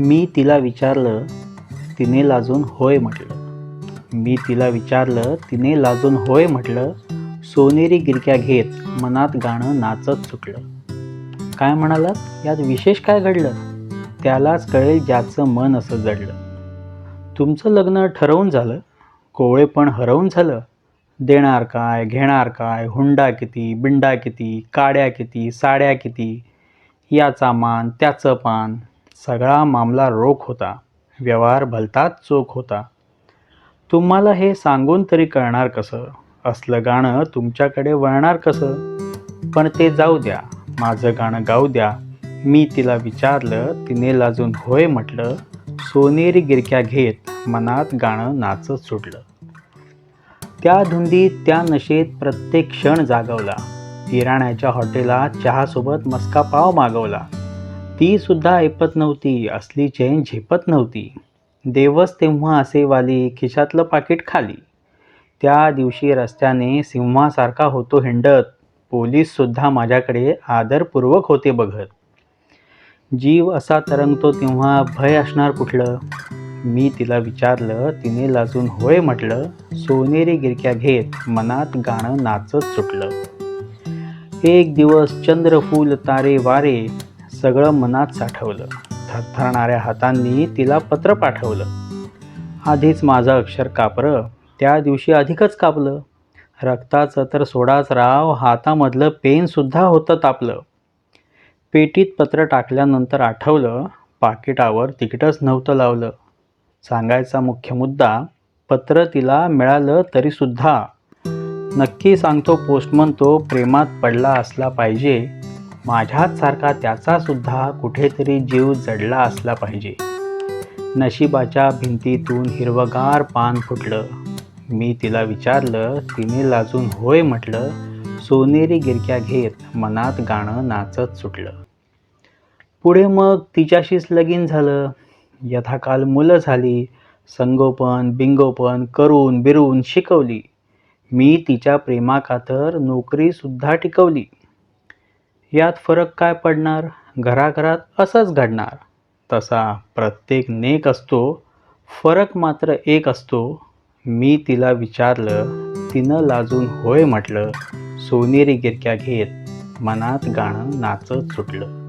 मी तिला विचारलं, तिने लाजून होय म्हटलं. मी तिला विचारलं, तिने लाजून होय म्हटलं. सोनेरी गिरक्या घेत मनात गाणं नाचत सुटलं. काय म्हणालात? यात विशेष काय घडलं? त्यालाच कळेल ज्याचं मन असं जडलं. तुमचं लग्न ठरवून झालं, कोवळे पण हरवून झालं. देणार काय, घेणार काय, हुंडा किती, बिंडा किती, काड्या किती, साड्या किती, याचा मान त्याचं पान. सगळा मामला रोख होता, व्यवहार भलताच चोख होता. तुम्हाला हे सांगून तरी कळणार कसं? असलं गाणं तुमच्याकडे वळणार कसं? पण ते जाऊ द्या, माझं गाणं गाऊ द्या. मी तिला विचारलं, तिने लाजून होय म्हटलं. सोनेरी गिरक्या घेत मनात गाणं नाचत सुटलं. त्या धुंदीत त्या नशेत प्रत्येक क्षण जागवला. किराण्याच्या हॉटेलात चहासोबत मस्का पाव मागवला. ती सुद्धा ऐपत नव्हती, असली चैन झेपत नव्हती. देवच तेव्हा असे वाली, खिशातलं पाकिट खाली. त्या दिवशी रस्त्याने सिंहासारखा होतो हिंडत. पोलीस सुद्धा माझ्याकडे आदरपूर्वक होते बघत. जीव असा तरंगतो तेव्हा भय असणार कुठलं? मी तिला विचारलं, तिने लाजून होय म्हटलं. सोनेरी गिरक्या घेत मनात गाणं नाचत सुटलं. एक दिवस चंद्र फूल तारे वारे सगळं मनात साठवलं. थरथरणाऱ्या हातांनी तिला पत्र पाठवलं. आधीच माझं अक्षर कापरं, त्या दिवशी अधिकच कापलं. रक्ताचं तर सोडाच राव, हातामधलं पेनसुद्धा होतं तापलं. पेटीत पत्र टाकल्यानंतर आठवलं, पाकिटावर तिकीटच नव्हतं लावलं. सांगायचा मुख्य मुद्दा, पत्र तिला मिळालं तरीसुद्धा. नक्की सांगतो पोस्टमन तो प्रेमात पडला असला पाहिजे. माझ्याच सारखा त्याचासुद्धा कुठेतरी जीव जडला असला पाहिजे. नशिबाच्या भिंतीतून हिरवगार पान फुटलं. मी तिला विचारलं, तिने लाजून होय म्हटलं. सोनेरी गिरक्या घेत मनात गाणं नाचत सुटलं. पुढे मग तिच्याशीच लगीन झालं. यथाकाल मुलं झाली. संगोपन बिंगोपन करून बिरून शिकवली. मी तिच्या प्रेमाखातर नोकरीसुद्धा टिकवली. यात फरक काय पडणार? घराघरात असंच घडणार. तसा प्रत्येक नेक असतो, फरक मात्र एक असतो. मी तिला विचारलं, तिनं लाजून होय म्हटलं. सोनेरी गिरक्या घेत मनात गाणं नाचत सुटलं.